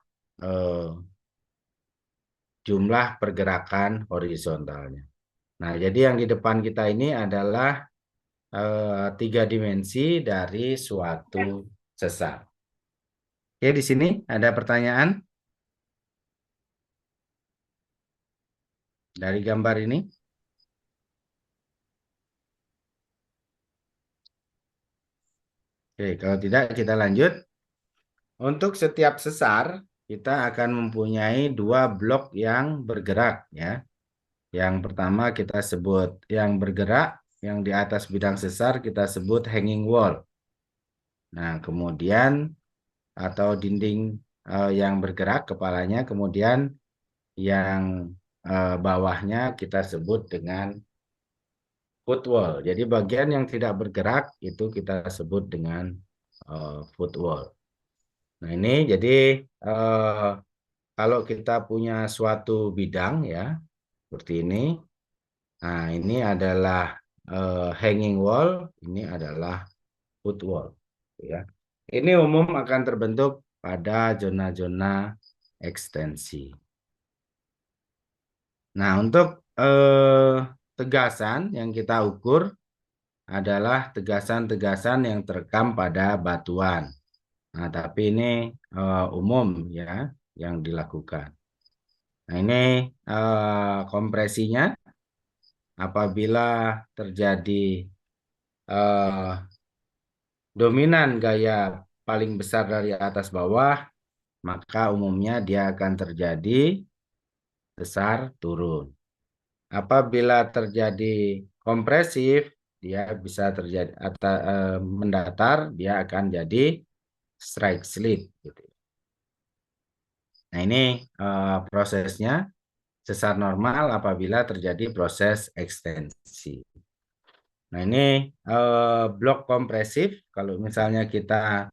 jumlah pergerakan horizontalnya. Nah, jadi yang di depan kita ini adalah 3 dimensi dari suatu sesar. Oke, di sini ada pertanyaan dari gambar ini. Oke, kalau tidak kita lanjut. Untuk setiap sesar kita akan mempunyai 2 blok yang bergerak ya. Yang pertama kita sebut yang bergerak, yang di atas bidang sesar kita sebut hanging wall. Nah, kemudian atau dinding yang bergerak kepalanya, kemudian yang bawahnya kita sebut dengan footwall. Jadi bagian yang tidak bergerak itu kita sebut dengan footwall. Nah, ini jadi kalau kita punya suatu bidang ya seperti ini. Nah, ini adalah hanging wall, ini adalah footwall ya. Ini umum akan terbentuk pada zona-zona ekstensi. Nah, untuk tegasan yang kita ukur adalah tegasan-tegasan yang terekam pada batuan. Nah, tapi ini umum ya yang dilakukan. Nah, ini kompresinya apabila terjadi dominan gaya paling besar dari atas bawah, maka umumnya dia akan terjadi sesar turun. Apabila terjadi kompresif, dia bisa terjadi atau mendatar, dia akan jadi strike slip gitu. Nah, ini prosesnya sesar normal apabila terjadi proses ekstensi. Nah, ini blok kompresif. Kalau misalnya kita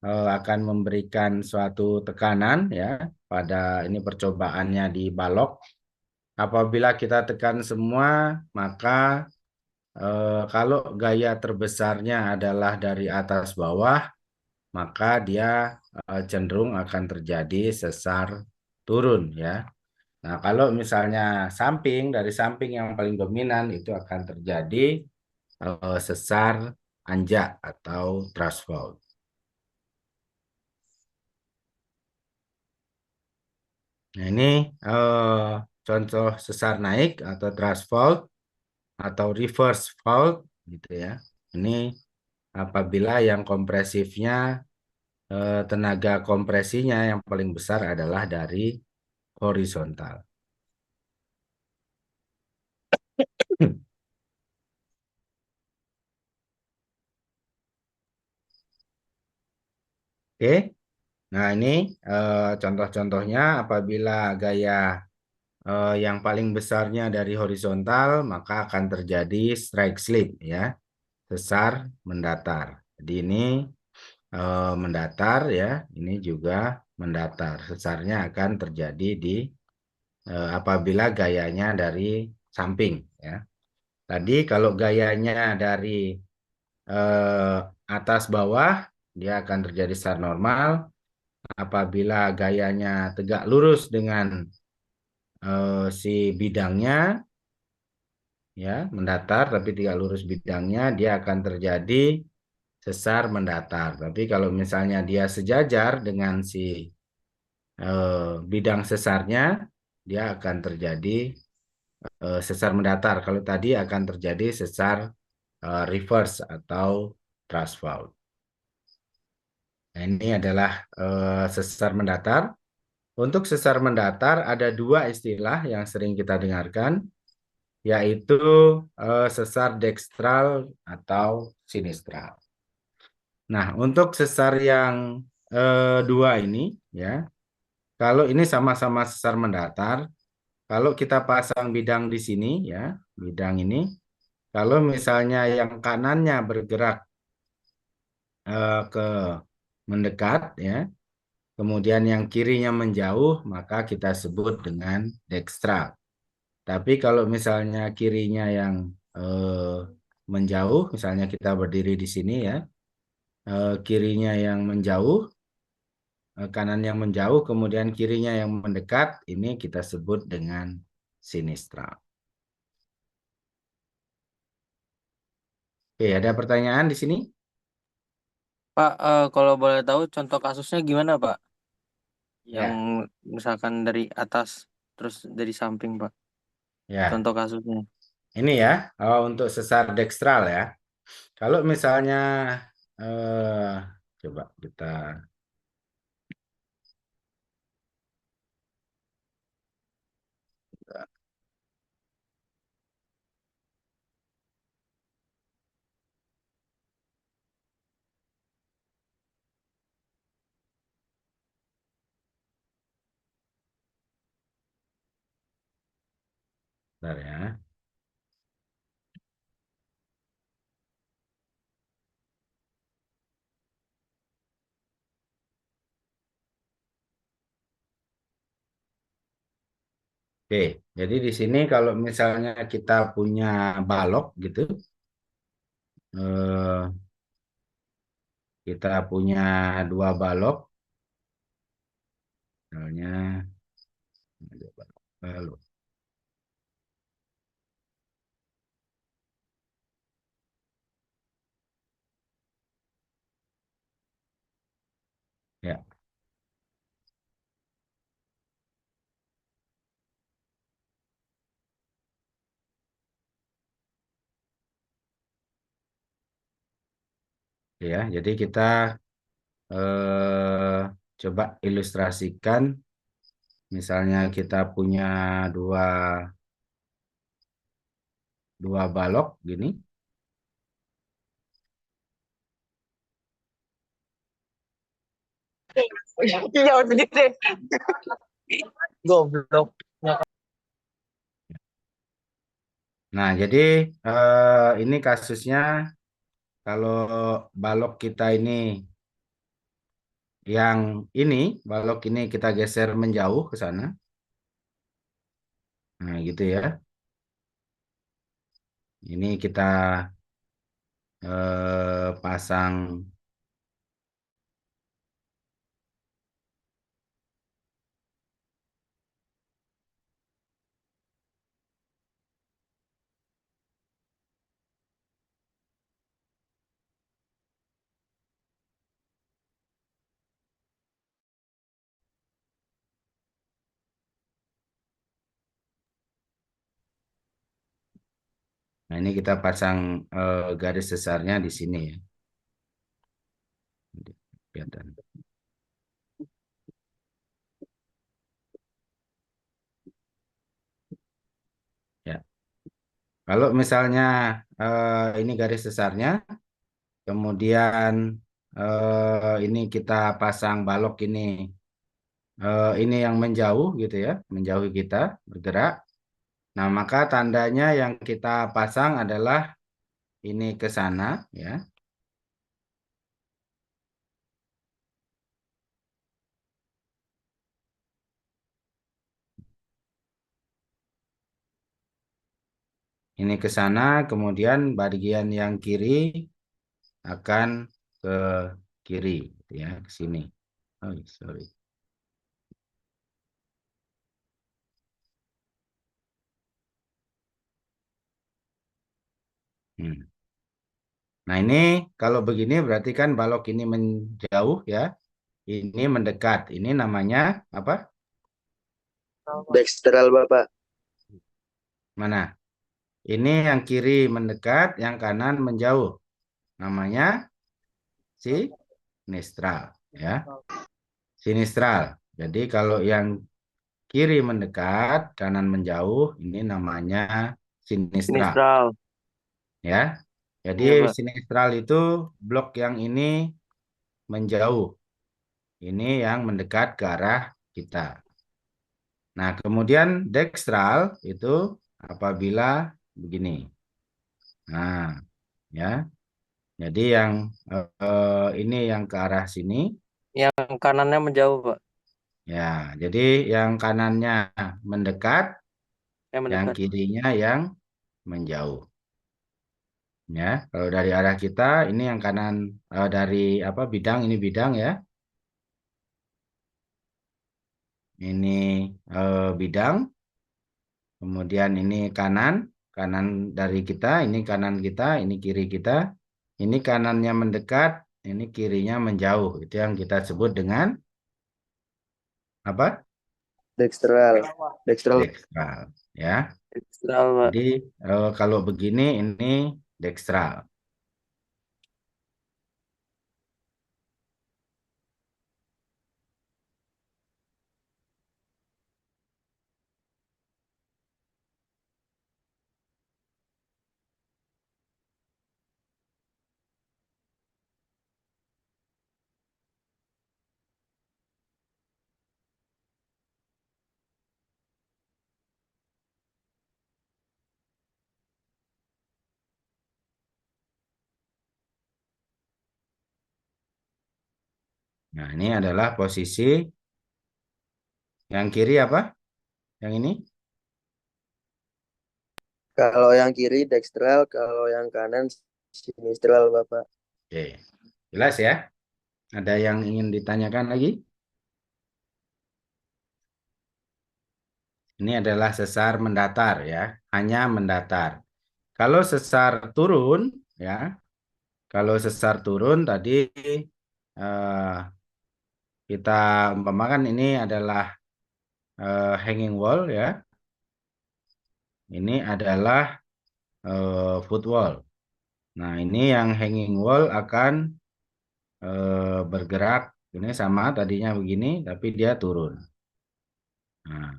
akan memberikan suatu tekanan ya pada ini percobaannya di balok. Apabila kita tekan semua, maka kalau gaya terbesarnya adalah dari atas bawah, maka dia cenderung akan terjadi sesar turun ya. Nah, kalau misalnya samping, dari samping yang paling dominan itu akan terjadi sesar anjak atau thrust fault. Nah, ini contoh sesar naik atau thrust fault atau reverse fault gitu ya. Ini apabila yang kompresifnya tenaga kompresinya yang paling besar adalah dari horizontal. Oke, nah ini contoh-contohnya apabila gaya yang paling besarnya dari horizontal maka akan terjadi strike slip ya, sesar mendatar. Jadi ini mendatar ya, ini juga mendatar. Sesarnya akan terjadi di apabila gayanya dari samping ya. Tadi kalau gayanya dari eh, atas bawah dia akan terjadi sesar normal. Apabila gayanya tegak lurus dengan si bidangnya ya mendatar tapi tidak lurus bidangnya dia akan terjadi sesar mendatar. Tapi kalau misalnya dia sejajar dengan si bidang sesarnya dia akan terjadi sesar mendatar. Kalau tadi akan terjadi sesar reverse atau thrust fault. Nah, ini adalah sesar mendatar. Untuk sesar mendatar ada dua istilah yang sering kita dengarkan, yaitu sesar dekstral atau sinistral. Nah, untuk sesar yang dua ini, ya, kalau ini sama-sama sesar mendatar, kalau kita pasang bidang di sini, ya, bidang ini, kalau misalnya yang kanannya bergerak ke mendekat, ya, kemudian yang kirinya menjauh, maka kita sebut dengan dekstral. Tapi kalau misalnya kirinya yang menjauh, misalnya kita berdiri di sini ya, kirinya yang menjauh, kanan yang menjauh, kemudian kirinya yang mendekat, ini kita sebut dengan sinistral. Oke, ada pertanyaan di sini? Pak, kalau boleh tahu contoh kasusnya gimana, Pak? Yang Ya, misalkan dari atas terus dari samping, Pak. ya. Contoh kasusnya. Ini ya, untuk sesar dekstral ya. Kalau misalnya, eh, coba kita, bentar ya. Oke, jadi di sini kalau misalnya kita punya balok gitu, eh, kita punya dua balok, misalnya dua balok. Ya, ya. Jadi kita coba ilustrasikan misalnya kita punya dua dua balok gini. Iya, sendiri. Goblok. Nah, jadi ini kasusnya kalau balok kita ini yang ini, balok ini kita geser menjauh ke sana. Nah, gitu ya. Ini kita pasang. Nah, ini kita pasang garis sesarnya di sini ya. Kelihatan. Ya. Kalau misalnya ini garis sesarnya, kemudian ini kita pasang balok ini yang menjauh gitu ya, menjauhi kita bergerak. Nah, maka tandanya yang kita pasang adalah ini ke sana ya. Ini ke sana, kemudian bagian yang kiri akan ke kiri gitu ya, ke sini. Oh, sorry. Hmm. Nah, ini kalau begini berarti kan balok ini menjauh ya. Ini mendekat. Ini namanya apa? Dekstral Bapak. Mana? Ini yang kiri mendekat, yang kanan menjauh. Namanya sinistral ya. Sinistral. Jadi kalau yang kiri mendekat, kanan menjauh, ini namanya sinistral Sinistral. ya. Jadi Iya, Pak. sinistral itu blok yang ini menjauh. Ini yang mendekat ke arah kita. Nah, kemudian dekstral itu apabila begini. Nah, ya. Jadi yang ini yang ke arah sini. Yang kanannya menjauh, Pak. Ya, jadi yang kanannya mendekat, Yang yang mendekat. kirinya yang menjauh. Ya, kalau dari arah kita ini yang kanan dari apa bidang ini bidang ya. Ini bidang. Kemudian ini kanan, kanan dari kita, ini kanan kita, ini kiri kita. Ini kanannya mendekat, ini kirinya menjauh. Itu yang kita sebut dengan apa? Dekstral. Dekstral. Dekstral, ya. Sinistral, Pak. Jadi kalau begini ini dekstral. Nah, ini adalah posisi yang kiri apa? Yang ini? Kalau yang kiri dekstral, kalau yang kanan sinistral Bapak. Oke. Jelas ya? Ada yang ingin ditanyakan lagi? Ini adalah sesar mendatar ya, hanya mendatar. Kalau sesar turun ya, kalau sesar turun tadi eh, kita umpamakan ini adalah hanging wall ya. Ini adalah footwall. Nah, ini yang hanging wall akan bergerak ini sama tadinya begini, tapi dia turun. Nah,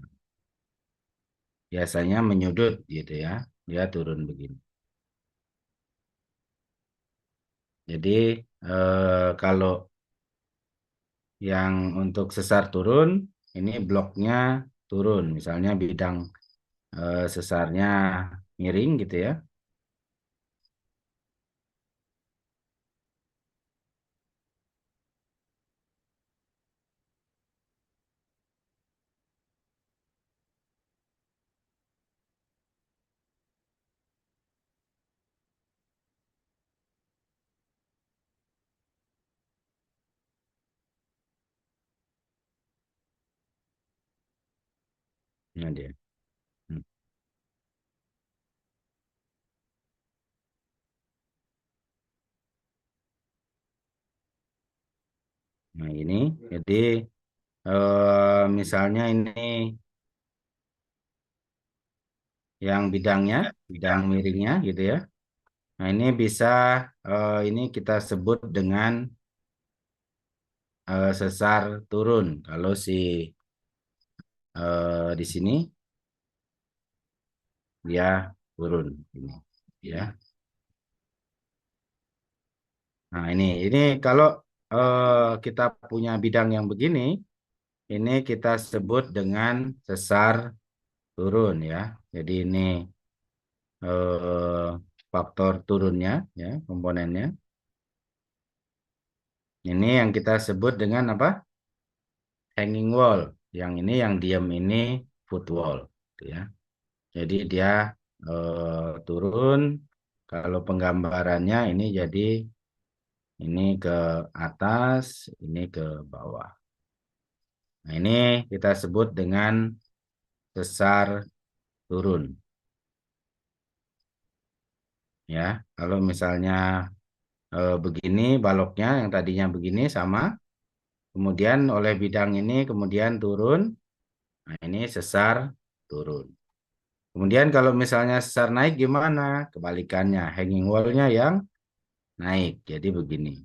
biasanya menyudut gitu ya. Dia turun begini. Jadi kalau yang untuk sesar turun, ini bloknya turun. Misalnya bidang sesarnya miring gitu ya. Nah dia. Hmm. Nah ini, jadi misalnya ini yang bidang miringnya gitu ya. Nah ini bisa ini kita sebut dengan sesar turun. Kalau si di sini dia turun ini ya. Nah ini kalau kita punya bidang yang begini, ini kita sebut dengan sesar turun ya. Jadi ini eh, faktor turunnya ya, komponennya. Ini yang kita sebut dengan apa? Hanging wall. Yang ini yang diam ini foot wall gitu ya. Jadi dia turun. Kalau penggambarannya ini jadi ini ke atas, ini ke bawah. Nah, ini kita sebut dengan sesar turun. Ya, kalau misalnya begini baloknya yang tadinya begini sama, kemudian oleh bidang ini kemudian turun. Nah, ini sesar turun. Kemudian kalau misalnya sesar naik gimana? Kebalikannya, hanging wall-nya yang naik. Jadi begini.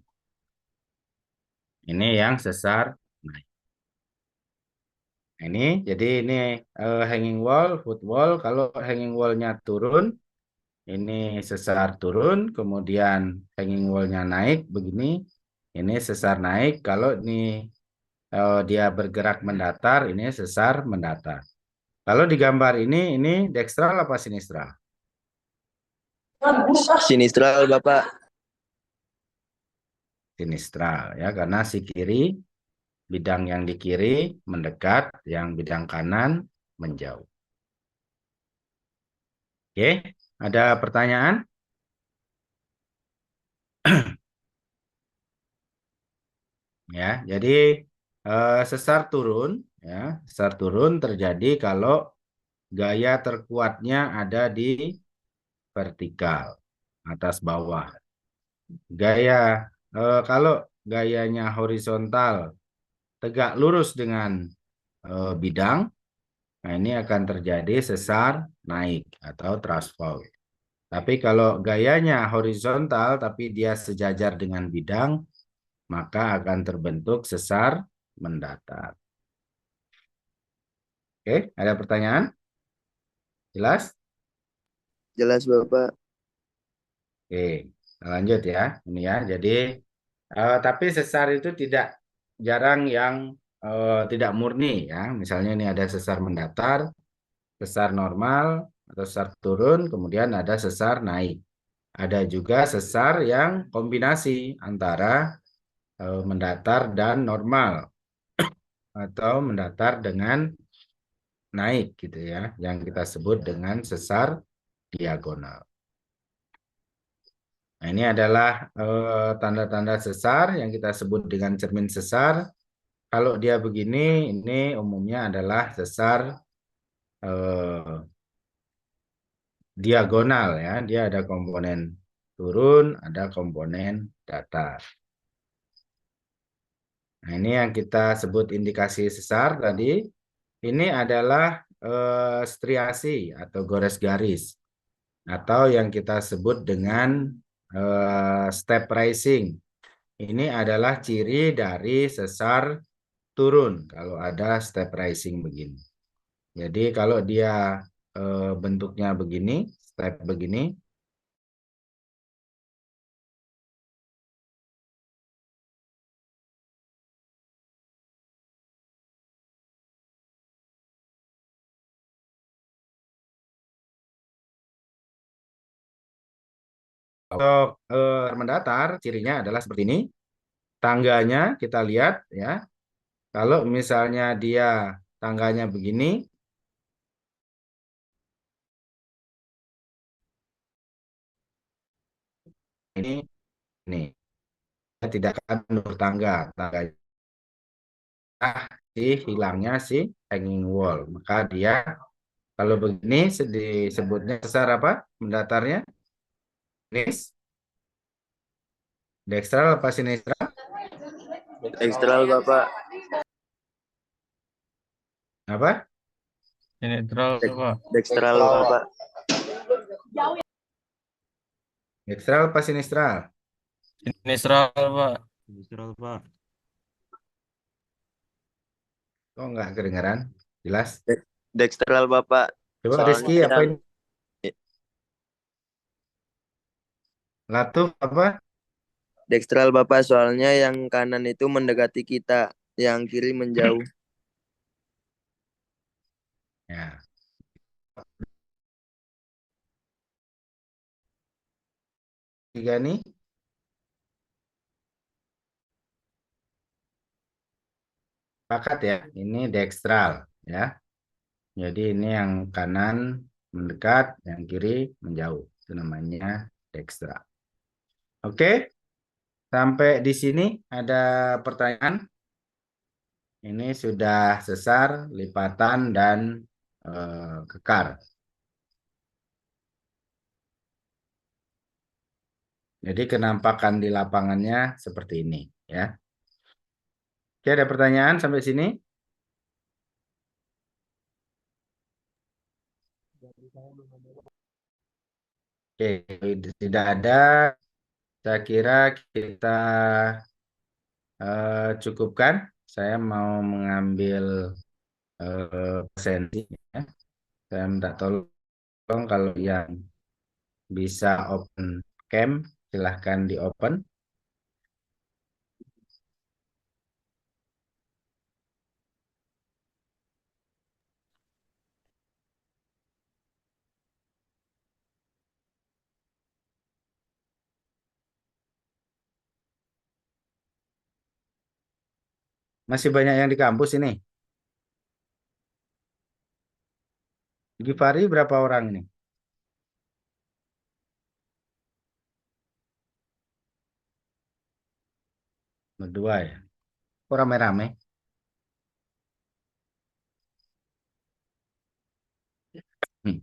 Ini yang sesar naik. Ini jadi ini hanging wall, foot wall. Kalau hanging wall-nya turun, ini sesar turun. Kemudian hanging wall-nya naik begini. Ini sesar naik. Kalau ini dia bergerak mendatar, ini sesar mendatar. Kalau di gambar ini dekstral apa sinistral? Sinistral, Bapak. Sinistral ya, karena si kiri, bidang yang di kiri mendekat, yang bidang kanan menjauh. Oke, ada pertanyaan? Ya, jadi sesar turun ya, sesar turun terjadi kalau gaya terkuatnya ada di vertikal, atas bawah. Gaya kalau gayanya horizontal tegak lurus dengan bidang, nah ini akan terjadi sesar naik atau thrust fault. Tapi kalau gayanya horizontal tapi dia sejajar dengan bidang, maka akan terbentuk sesar mendatar. Oke, ada pertanyaan? Jelas? Jelas, Bapak. Oke, lanjut ya. Ini ya. Jadi, tapi sesar itu tidak jarang yang tidak murni ya. Misalnya ini ada sesar mendatar, sesar normal, atau sesar turun, kemudian ada sesar naik. Ada juga sesar yang kombinasi antara mendatar dan normal, atau mendatar dengan naik gitu ya, yang kita sebut dengan sesar diagonal. Nah, ini adalah tanda-tanda sesar yang kita sebut dengan cermin sesar. Kalau dia begini, ini umumnya adalah sesar diagonal ya. Dia ada komponen turun, ada komponen datar. Nah, ini yang kita sebut indikasi sesar tadi. Ini adalah striasi atau gores garis, atau yang kita sebut dengan step rising. Ini adalah ciri dari sesar turun kalau ada step rising begini. Jadi kalau dia bentuknya begini, step begini, untuk mendatar cirinya adalah seperti ini. Tangganya kita lihat ya. Kalau misalnya dia tangganya begini, ini dia tidak akan bertangga. Tangganya si hilangnya si hanging wall. Maka dia kalau begini disebutnya sesar apa? Mendatarnya? Nis? Dekstral apa sinistral? Ekstral Bapak. Apa? Netral, Pak. Dekstral Bapak. Dekstral apa sinistral? Netral, Pak. Netral, Pak. Kok nggak kedengaran? Jelas. Dekstral Bapak. Coba Soalnya Rizky apa yang ini? Latuh apa? dekstral Bapak, soalnya yang kanan itu mendekati kita, yang kiri menjauh. Ya. Tiga nih. Sepakat ya. Ini dekstral ya. Jadi ini yang kanan mendekat, yang kiri menjauh. Itu namanya dekstral. Oke. Sampai di sini ada pertanyaan. Ini sudah sesar, lipatan, dan kekar. Jadi kenampakan di lapangannya seperti ini ya. Oke, ada pertanyaan sampai sini? Oke, tidak ada. Saya kira kita cukupkan. Saya mau mengambil presensi ya. Saya minta tolong kalau yang bisa open cam, silahkan di open. Masih banyak yang di kampus ini. Givari berapa orang ini? Berdua ya. Kok rame-rame? Hmm.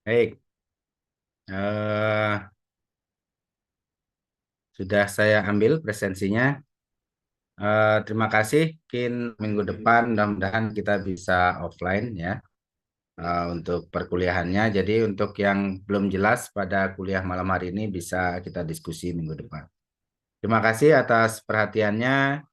Baik. Eh, sudah saya ambil presensinya. Terima kasih. Mungkin minggu depan mudah-mudahan kita bisa offline ya untuk perkuliahannya. Jadi untuk yang belum jelas pada kuliah malam hari ini bisa kita diskusi minggu depan. Terima kasih atas perhatiannya.